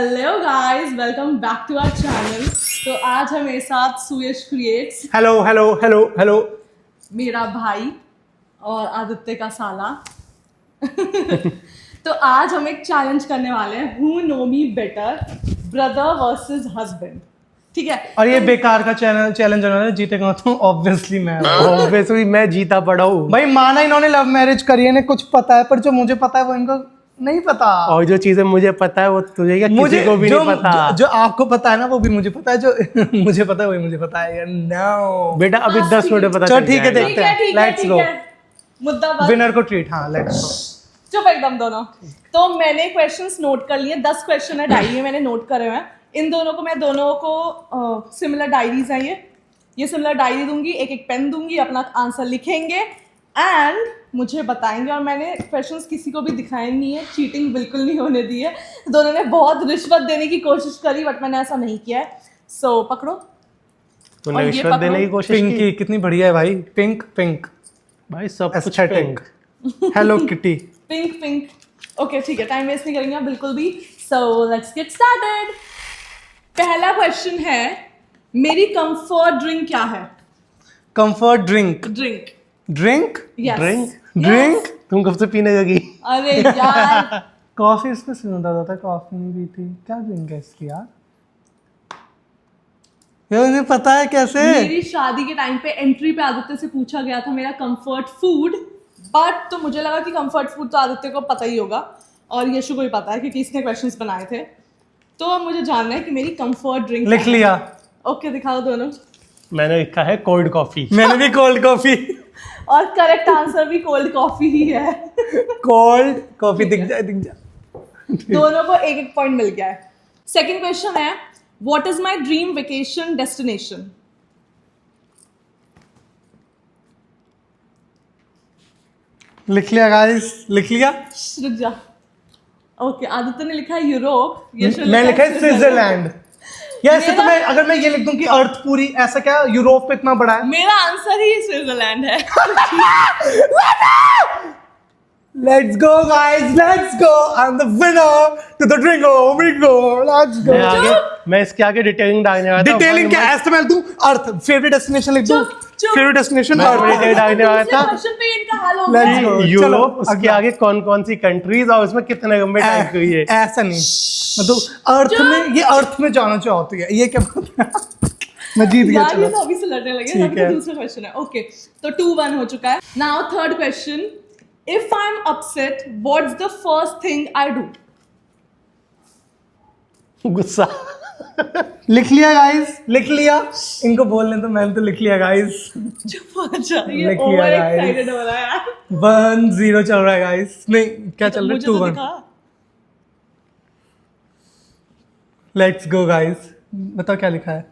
Hello guys, welcome back to our channel. तो आज है मेरे साथ Suyash creates, hello hello hello hello. मेरा भाई और आदित्य का साला। तो आज हम एक चैलेंज करने वाले हैं, who know me better, brother versus husband. ठीक है, और ये बेकार का चैलेंज है, जीतेगा तो ऑब्वियसली मैं जीता पड़ा हूँ भाई। माना इन्होंने लव मैरिज करी है, इन्हें कुछ पता है, पर जो मुझे पता है वो इनको नहीं पता। और जो चीजें मुझे पता है वो तुझे या किसी को भी जो, नहीं पता। जो आपको पता है ना वो भी मुझे पता है, जो मुझे पता है वही मुझे पता है। नो बेटा अभी 10 मिनट में पता चलो चल ठीक है, जाएगा। देखते हैं। ठीक है, लेट्स ठीक गो। है। मुद्दा बंद। विनर को ट्रीट। हाँ लेट्स गो। चुप एकदम दोनों। तो मैंने क्वेश्चंस नोट कर लिए, 10 क्वेश्चन है डायरी में, मैंने नोट करे हुए हैं। इन दोनों को, मैं दोनों को सिमिलर डायरीज हैं ये सिमिलर डायरी दूंगी, एक एक पेन दूंगी, अपना आंसर लिखेंगे एंड मुझे बताएंगे। और मैंने क्वेश्चंस किसी को भी दिखाए नहीं है, चीटिंग बिल्कुल नहीं होने दी है। दोनों ने बहुत रिश्वत देने की कोशिश करी बट मैंने ऐसा नहीं किया है। सो पकड़ो। तूने और ये रिश्वत देने की कोशिश की पिंकी कितनी बढ़िया है भाई। पिंक पिंक भाई, सब कुछ aesthetic. Pink. Hello kitty. Pink pink. Okay ठीक है, टाइम वेस्ट नहीं करेंगे आप बिल्कुल भी। So let's get started. पहला क्वेश्चन है, मेरी कंफर्ट ड्रिंक क्या है? Comfort drink. Drink. Drink yes. Drink? Drink. तुम कब से पीने लगी? अरे यार। कॉफी इसमें सुना जाता है, कॉफी नहीं पीती। क्या ड्रिंक है इसकी यार? ये मुझे पता है कैसे। मेरी शादी के टाइम पे एंट्री पे आदित्य से पूछा गया था मेरा कंफर्ट फूड, बट तो मुझे लगा कि कंफर्ट फूड तो आदित्य को पता ही होगा और यशु को भी पता है क्योंकि इसने क्वेश्चंस बनाए थे। तो अब मुझे जानना है कि मेरी कंफर्ट ड्रिंक लिख लिया। ओके दिखाओ दोनों। मैंने लिखा है कोल्ड कॉफी। मैंने भी कोल्ड कॉफी। और करेक्ट आंसर भी कोल्ड कॉफी ही है। कोल्ड कॉफी दिख जाए दिख जाए। दोनों को एक एक पॉइंट मिल गया है। सेकंड क्वेश्चन है, what is my dream vacation destination? लिख लिया गाइस, लिख लिया। रुक जा। ओके, आदित्य ने लिखा है यूरोप, यशु मैं लिखा है स्विट्जरलैंड। या ऐसे तो मेरा- मैं अगर मैं ये लिख दूं कि अर्थ पूरी, ऐसा क्या यूरोप पे इतना बड़ा है? मेरा आंसर ही स्विट्जरलैंड है। Let's go guys, let's go. I'm the winner to the dringo, bingo. Let's go. मैं इसके आगे डिटेलिंग डालने वाला था। डिटेलिंग क्या ऐसे मैं लिख दूं? अर्थ फेवरेट डेस्टिनेशन लिख दूं? चुप, चुप। फेवरेट डेस्टिनेशन मैं अर्थ। डिटेल डालने वाला था। क्वेश्चन पे इनका हाल हो Let's गया go. है। यूरोप, चलो, उसके अगला। आगे कौन कौन सी कंट्रीज और उसमें कितने लंबे टाइम के लिए। ऐसा नहीं, मतलब अर्थ में, ये अर्थ में जाना चाहती है, ये क्या बात है? मैं जीत गया। यार ये चलो तो अभी से लड़ने लगे। ठीक अभी है। तो दूसरा क्वेश्चन है। ओके, तो 2-1 हो चुका है। Now third question, if I am upset what's the first thing I do? गुस्सा। लिख लिया गाइस, लिख लिया। इनको बोलने तो मैंने तो लिख लिया गाइस। चुप हो जा, ये लिख लिया, ओवर guys. एक्साइटेड हो रहा है यार। 1-0 चल रहा है गाइस। नहीं क्या चल रहा है? मुझे तो 2-1। दिखा। Let's go guys. बताओ क्या लिखा है?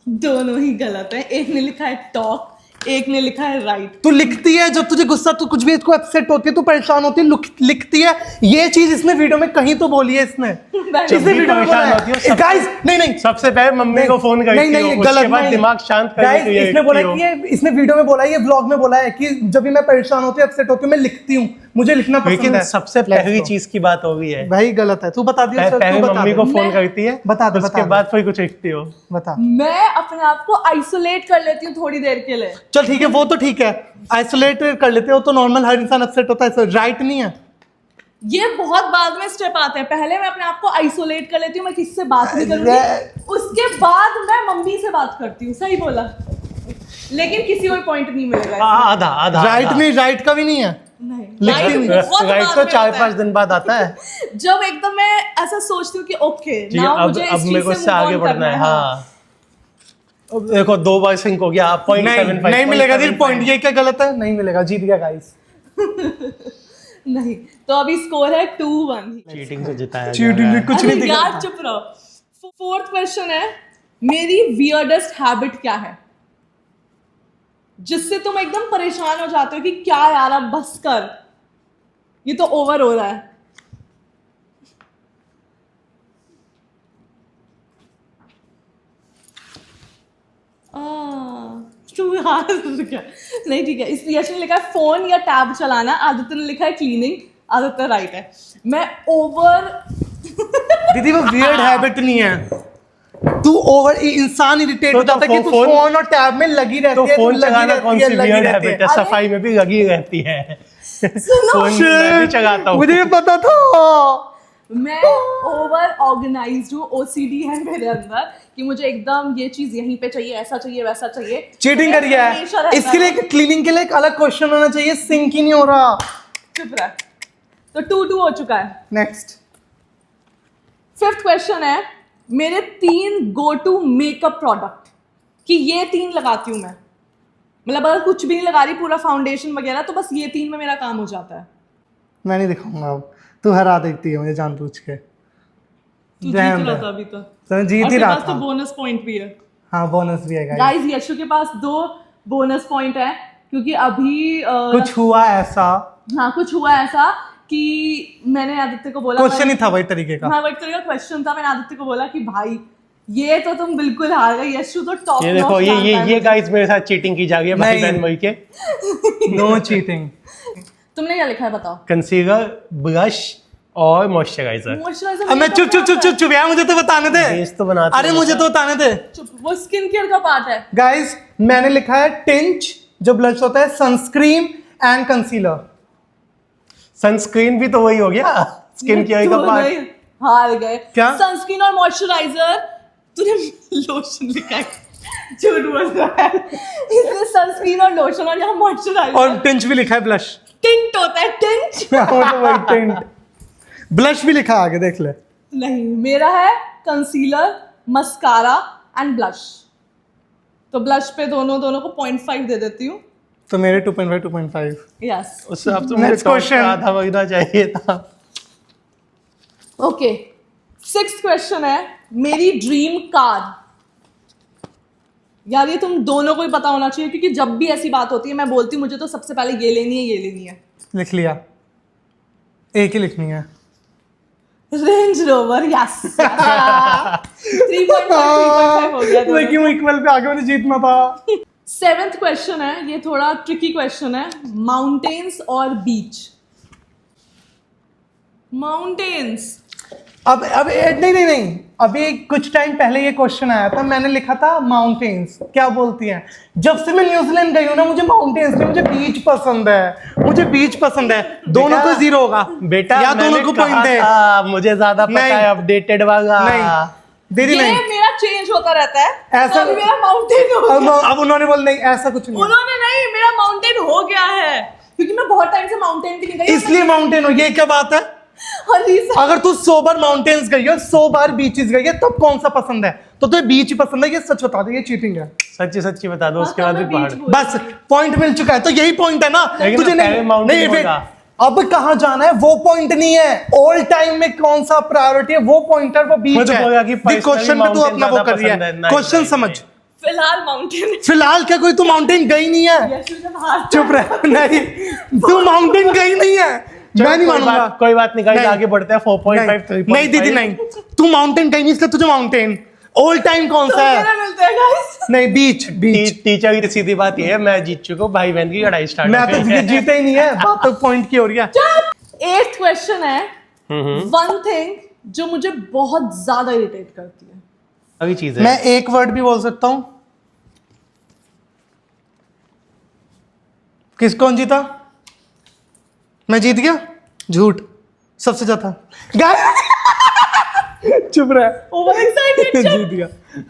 दोनों ही गलत है। एक ने लिखा है टॉक, एक ने लिखा है राइट। तू लिखती है जब तुझे गुस्सा, तू कुछ भी इसको अपसेट होती है, तू परेशान होती है, लिखती है। ये चीज इसने वीडियो में कहीं तो बोली है इसने। इसने वीडियो में बोला है गाइस। नहीं नहीं, सबसे पहले मम्मी को फोन करती नहीं नहीं, हो, गलत उसके बाद नहीं। दिमाग शांत करने गाइस के लिए इसने बोला लिखती कि ये, इसने वीडियो में बोला है, ये व्लॉग में बोला है कि जब भी मैं परेशान होती हूँ, अपसेट होती हूँ, मैं लिखती हूँ, मुझे लिखना हो। पसंद लेकिन है। सबसे पहली चीज की बात हो गई है, भाई गलत है, तू बता दिया। पहले मम्मी को फोन करती है, बता दे, उसके बता दे। बाद फिर कुछ लिखती हो। बता। मैं अपने आप को आइसोलेट कर लेती हूँ थोड़ी देर के लिए। चल ठीक है, वो तो ठीक है, आइसोलेट कर लेते हो तो नॉर्मल, हर इंसान अपसेट होता है, राइट नहीं है। ये बहुत बाद में स्टेप आते हैं। पहले मैं अपने आप को आइसोलेट कर लेती हूँ, मैं किसी से बात नहीं करूंगी। उसके बाद मैं मम्मी से बात करती हूँ। सही बोला, लेकिन किसी और पॉइंट नहीं मिलेगा इसमें। आधा आधा राइट नहीं, राइट का भी नहीं है। नहीं, लिखती right नहीं। बहुत राइट बाद तो में 4-5 होता है। दिन बाद आता है। जब एकदम मैं ऐसा सोचती हूँ कि ओके ठीक है, नाउ अब मुझे इस अब चीज मेरे को से इससे move आगे on बढ़ना करना है। हाँ, अब देखो 2 बार सिंक हो गया। नहीं नहीं मिलेगा दिल पॉइंट। ये क्या गलत है? नहीं मिलेगा, जीत गया गाइस। नहीं, तो अभी स्कोर है 2-1। चीटिंग से जिताया जा चीटिंग रहा में है। कुछ अरे नहीं दिखा। यार चुप रहो। फोर्थ क्वेश्चन है, मेरी वियर्डेस्ट हैबिट क्या है जिससे तुम एकदम परेशान हो जाते हो कि क्या यार अब बस कर, ये तो ओवर हो रहा है। तू हार गया। नहीं ठीक है, इसलिए यश ने लिखा है फोन या टैब चलाना, आदित्य ने लिखा है क्लीनिंग। आदित्य राइट है। मैं ओवर दीदी वो वियर्ड हैबिट नहीं है, तू ओवर इंसान इरिटेट हो जाता है कि तू फोन और टैब में लगी रहती तो है, फोन लगी चलाना रहती कौन है, सी लगी वियर्ड रहती है। हैबिट है? सफाई में भी लगी रहती है। फोन मैं भी चलाता हूँ। मुझे पता था। मैं ओवर ऑर्गेनाइज्ड हूँ, ओसीडी है मेरे अंदर कि मुझे एकदम ये चीज यहीं पे चाहिए, ऐसा चाहिए, वैसा चाहिए। चीटिंग तो करी है, हमेशा रहता इसके लिए क्लीनिंग के लिए एक अलग क्वेश्चन होना चाहिए, सिंक ही नहीं हो रहा। चुप रह। तो 2-2 हो चुका है। नेक्स्ट 5th क्वेश्चन है, मेरे 3 गो टू मेकअप प्रोडक्ट कि ये 3 लगाती हूँ मैं, मतलब अगर कुछ भी नहीं लगा रही, पूरा फाउंडेशन वगैरह, तो बस ये 3 में मेरा काम हो जाता है। मैं नहीं दिखाऊंगा अब, तू हरा देती है मुझे जानबूझ के। तू जीत रहने रहा दे। था अभी तो, तो जीत और ही तेरे रहा पास तो था। बोनस पॉइंट भी है। हाँ बोनस भी है guys। गाइस यशु के पास 2 बोनस पॉइंट है क्योंकि अभी कुछ हुआ ऐसा, हाँ कुछ हुआ ऐसा कि मैंने आदित्य को बोला, क्वेश्चन ही था वही तरीके का। हाँ वही तरह का क्वेश्चन था, मैंने आदित्य को बोला कि भाई ये तो तुम बिल्कुल हार गए, यशु तो टॉप ये देखो, ये गाइस मेरे साथ चीटिंग की जा रही है भाई बहन वही के। No cheating. तुमने क्या लिखा है बताओ? कंसीलर, ब्लश और मॉइस्चराइजर। मॉइस्चराइजर अब मैं चुप यार, मुझे तो बताने दे। बेस तो बनाते अरे हैं। मुझे तो बताने दे। चुप, वो स्किन केयर का पार्ट है। गाइस मैंने लिखा है टिंच जो ब्लश होता है, सनस्क्रीन एंड कंसीलर। सनस्क्रीन भी तो वही हो गया, स्किन केयर का तू पार्ट। नहीं, हार गए। क्या? सनस्क्रीन और मॉइस्चराइजर, तूने लोशन लिखा है, झूठ बोल रहा है। इसमें सनस्क्रीन और लोशन और यहाँ मॉइस्चराइजर और टिंच भी लिखा है, ब्लश। टिंट होता है, टिंट। वो तो वही टिंट, ब्लश भी लिखा है आगे, देख ले। नहीं, मेरा है कंसीलर, मस्कारा एंड ब्लश। तो ब्लश पे दोनों को 0.5 दे देती हूँ। तो मेरे 2.5 2.5। यस उससे अब तो Next मुझे टॉप पे question. आधा वगैरह चाहिए था। ओके। 6th क्वेश्चन है, मेरी ड्रीम कार। यार ये तुम दोनों को ही पता होना चाहिए क्योंकि जब भी ऐसी बात होती है मैं बोलती हूँ मुझे तो सबसे पहले ये लेनी है, ये लेनी है। लिख लिया, एक ही लिखनी है। Range rover. यस 3.5 हो गया दोनों। क्यों इक्वल पे आगे, मुझे जीतना था। 7th क्वेश्चन है, ये थोड़ा ट्रिकी क्वेश्चन है, माउंटेन्स और बीच। माउंटेन्स। अब नहीं, अभी कुछ टाइम पहले ये क्वेश्चन आया था, मैंने लिखा था माउंटेन्स। क्या बोलती हैं? जब से मैं न्यूजीलैंड गई हूँ ना, मुझे माउंटेन्स नहीं, मुझे बीच पसंद है, मुझे बीच पसंद है। दोनों को 0 होगा बेटा, या दोनों को पॉइंट है। मुझे ज्यादा पता नहीं। है, अपडेटेड वाला। नहीं दीदी ये नहीं, मेरा चेंज होता रहता है। ऐसा- तो अभी मेरा माउंटेन हो गया। अब उन्होंने बोला नहीं, ऐसा कुछ नहीं है। उन्होंने नहीं, मेरा माउंटेन हो गया है क्योंकि मैं बहुत टाइम से माउंटेन भी नहीं गई। इसलिए माउंटेन हो, ये क्या बात है? और reason- अगर तू 100 बार माउंटेन्स गई है, 100 बार बीचेस गई है, तब कौन सा पसंद है? तो तुझे बीच ही पसंद है, ये सच बता दे, ये चीटिंग है। सच्ची सच्ची बता दो, हाँ, उसके तो बाद भी मैं पहाड़। बीच बोल बस रही हूँ। पॉइंट मिल चुका है, तो यही पॉइंट है ना। लेकिन तुझे पहले mountain नहीं होगा। अब कहाँ जाना है वो पॉइंट नहीं है, ऑल टाइम में कौन सा प्रायोरिटी है वो पॉइंट है, वो बीच मुझे है। बोला कि personally क्वेश्चन पे तू mountain अपना वो ज्यादा कर रही पसंद है, है। नहीं, क्वेश्चन नहीं, समझ। फिलहाल माउंटेन। फिलहाल क्या कोई तू माउंटेन गई नहीं है? यशु जब हार चुप रह, नहीं तू माउंटेन गई नहीं है, मैं नहीं मानूंगा। कोई बात नहीं गाइस, नहीं। आगे बढ़ते हैं। 4.5 3.5। नहीं दीदी नहीं, तू माउंटेन गई नहीं, इसलिए तुझे माउंटेन। ऑल टाइम कौन सा है? मिलते हैं गाइस। नहीं बीच बीच। टीचर की सीधी बात ये है, मैं जीत चुका हूं, भाई बहन की लड़ाई स्टार्ट मैं तो जीता ही नहीं है, बात तो पॉइंट की हो रही है। 8th क्वेश्चन है, वन थिंग जो मुझे बहुत ज्यादा इरिटेट करती है। अभी चीज है। मैं एक वर्ड भी बोल सकता हूं। कौन जीता? मैं जीत गया? झूठ, सबसे ज्यादा। चुप रह। Over excited. जीत गया,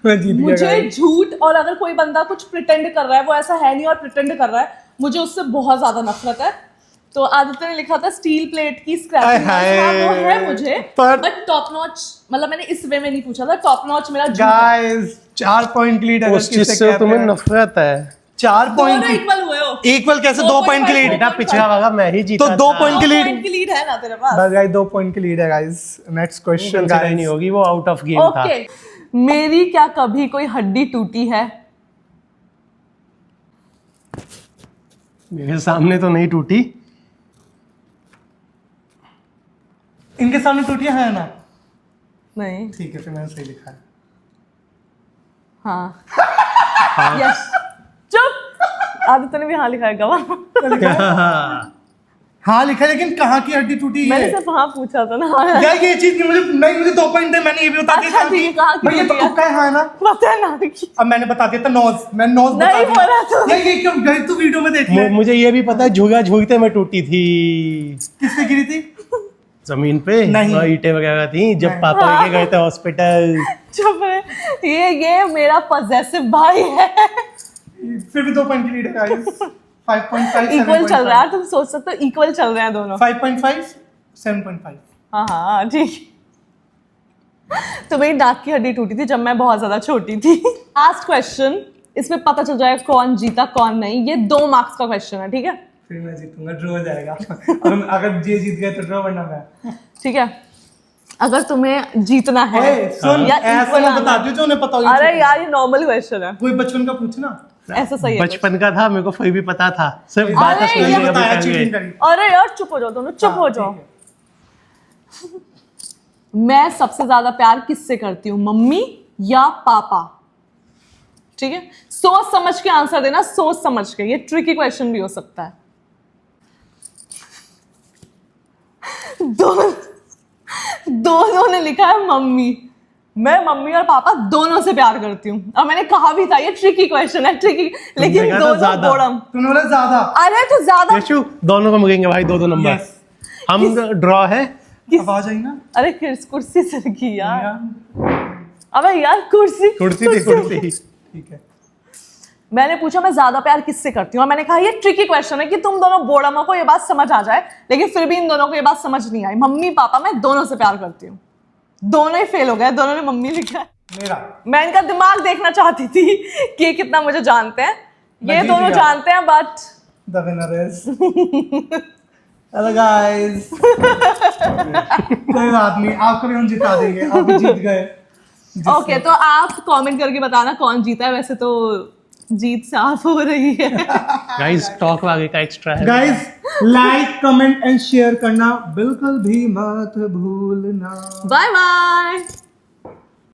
मैं जीत गया मुझे guys। झूठ, और अगर कोई बंदा कुछ प्रिटेंड कर रहा है, वो ऐसा है नहीं और प्रिटेंड कर रहा है, मुझे उससे बहुत ज्यादा नफरत है। तो आदित्य ने लिखा था स्टील प्लेट की स्क्रैपिंग, वो है मुझे, पर- बट टॉप नॉच, मतलब मैंने इस वे में नहीं पूछा था, टॉप नॉच मेरा झूठ है। गाइस 4 पॉइंट लीड है। उस चीज से तुम्हें नफरत है। 4 पॉइंट दोनों इक्वल हुए हो। इक्वल कैसे? 2 पॉइंट की लीड। बेटा पिछला वाला मैं ही जीता तो 2 पॉइंट की लीड। पॉइंट की लीड है ना तेरे पास। बस गाइस 2 पॉइंट की लीड है गाइस। नेक्स्ट क्वेश्चन नहीं गाइस। होगी, वो आउट ऑफ गेम था। ओके, मेरी क्या कभी कोई हड्डी टूटी है? मेरे सामने तो नहीं टूटी। इनके सामने टूटियां है ना? नहीं। ठीक है, फिर मैंने सही लिखा है। हाँ। यस। चुप। आदित्य ने भी हाँ लिखा है, गवाह। हाँ लिखा है, लेकिन कहाँ की हड्डी टूटी है? मैंने सिर्फ हाँ पूछा था ना। यार ये चीज नहीं, मुझे 2 पॉइंट थे, मैंने ये भी बता दिया अच्छा, ठीक है, कहाँ की भाई ये तो टूटी है? तुक्का है, हाँ ना। पता है ना कि अब मैंने बता दिया था नोज, मैं नोज बता नहीं दिया। बोला तो। ये क्यों गई तू वीडियो में देख ले। मुझे ये भी पता है, झुगा झुगते में टूटी थी किससे गिरी थी? जमीन पे। नहीं। वहाँ ईंटें वगैरह थी जब नहीं। पापा लेके गए थे हॉस्पिटल। चुप है, ये मेरा पॉजेसिव भाई है। फिर भी 2 पॉइंट की लीड है गाइस। 5.5 इक्वल चल रहा है, तुम सोच सकते हो इक्वल चल रहे हैं दोनों। 5.5 7.5। हाँ हाँ ठीक। तो मेरी नाक की हड्डी टूटी थी जब मैं बहुत ज्यादा छोटी थी। लास्ट क्वेश्चन, इसमें पता चल जाएगा कौन जीता कौन नहीं। ये 2 मार्क्स का क्वेश्चन है, ठीक है? फिर मैं जीतूंगा, ड्रॉ हो जाएगा। अगर ये जीत गए तो ड्रॉ, वरना मैं। ठीक है, अगर तुम्हें जीतना है ओए, सुन, या ऐसा equal मत आना बता है। दियो जो उन्हें पता हो। अरे यार ये नॉर्मल क्वेश्चन है, कोई बचपन का पूछना। ऐसा सही है कुछ। बचपन का था, मेरे को फिर भी पता था, सिर्फ बात अरे असली ये में अभी बताया पहले। चीटिंग करी। अरे यार चुप हो जाओ दोनों, चुप हो जाओ। मैं सबसे ज्यादा प्यार किससे करती हूँ, मम्मी या पापा? ठीक है, सोच समझ के आंसर देना, सोच समझ के। ये ट्रिकी क्वेश्चन भी हो सकता है। दोनों ने लिखा है मम्मी। मैं मम्मी और पापा दोनों से प्यार करती हूँ, और मैंने कहा भी था ये ट्रिकी क्वेश्चन है, ट्रिकी, लेकिन देखा था दोनों ज्यादा। बोड़म। तूने बोला ज्यादा। अरे तो ज्यादा। यशु, दोनों को मिलेंगे भाई 2-2 नंबर। Yes। हम ड्रॉ है। आवाज आई ना। अरे कुर्सी से रखी यार। यार, अबे यार कुर्सी कुर्सी। ठीक है। मैंने पूछा मैं ज्यादा प्यार किससे करती हूँ, और मैंने कहा ये ट्रिकी क्वेश्चन है कि तुम दोनों बोड़मों को ये बात समझ आ जाए, लेकिन फिर भी इन दोनों को ये बात समझ नहीं आई। मम्मी पापा मैं दोनों से प्यार करती हूँ। दोनों ही फेल हो गए, दोनों ने मम्मी लिखा है। मेरा मैं इनका दिमाग देखना चाहती थी कि ये कितना मुझे जानते हैं। मैं ये जीत दोनों गया। जानते हैं but the winner is hello guys. कोई बात नहीं, आपको भी हम जिता देंगे, आप भी जीत गए। ओके, तो आप कमेंट करके बताना कौन जीता है। वैसे तो जीत साफ हो रही है। गाइस टॉक आगे का एक्स्ट्रा है। Guys like comment and share करना बिल्कुल भी मत भूलना। Bye bye.